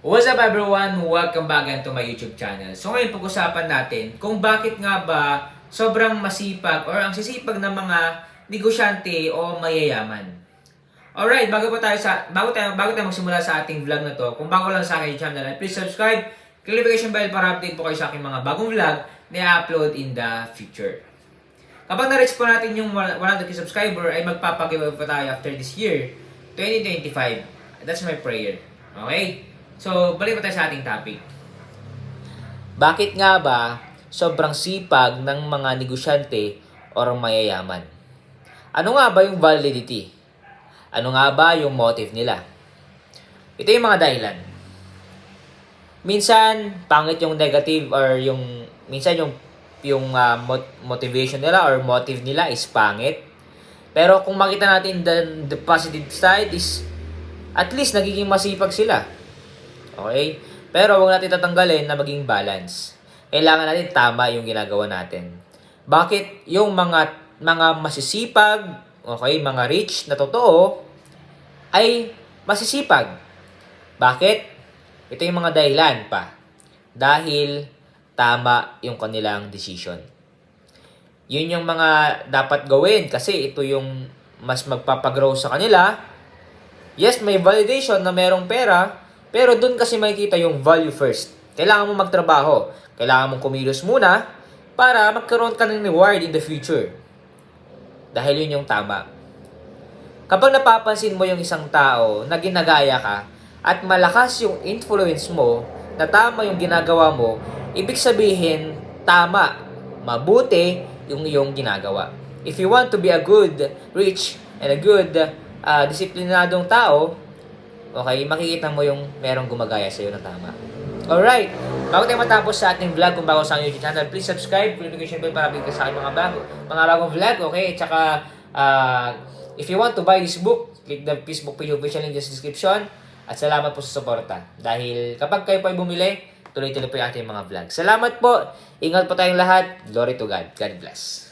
What's up everyone? Welcome back again to my YouTube channel. So ngayon pag-usapan natin kung bakit nga ba sobrang masipag or ang sisipag ng mga negosyante o mayayaman. Alright, bago tayo magsimula sa ating vlog na to, kung bago lang sa aking channel, please subscribe, click notification bell para update po kayo sa aking mga bagong vlog na i-upload in the future. Kapag na-reach po natin yung 100k subscriber, ay magpapag-giveaway po tayo after this year, 2025. That's my prayer. Okay? So, balik pa tayo sa ating topic. Bakit nga ba sobrang sipag ng mga negosyante o mayayaman? Ano nga ba yung validity? Ano nga ba yung motive nila? Ito yung mga dahilan. Minsan, pangit yung negative or minsan yung motivation nila or motive nila is pangit. Pero kung makita natin the positive side is at least nagiging masipag sila. Okay? Pero huwag natin tatanggalin na maging balance. Kailangan natin tama yung ginagawa natin. Bakit yung mga masisipag, okay, mga rich na totoo, ay masisipag? Bakit? Ito yung mga dahilan pa. Dahil tama yung kanilang decision. Yun yung mga dapat gawin kasi ito yung mas magpapagrow sa kanila. Yes, may validation na merong pera, pero doon kasi makikita yung value first. Kailangan mo magtrabaho. Kailangan mong kumilos muna para magkaroon ka ng reward in the future. Dahil yun yung tama. Kapag napapansin mo yung isang tao na ginagaya ka at malakas yung influence mo na tama yung ginagawa mo, ibig sabihin tama, mabuti yung iyong ginagawa. If you want to be a good, rich, and a good, disiplinadong tao, okay, makikita mo yung merong gumagaya sa iyo na tama. Alright, bago tayo matapos sa ating vlog, kung bago sa aking YouTube channel, please subscribe, notification bell para bigyan sa aking mga bagong vlog, okay? Tsaka, if you want to buy this book, click the Facebook page official link in the description. At salamat po sa suporta. Dahil kapag kayo po ay bumili, tuloy-tuloy po yung ating mga vlog. Salamat po, ingat po tayong lahat, glory to God. God bless.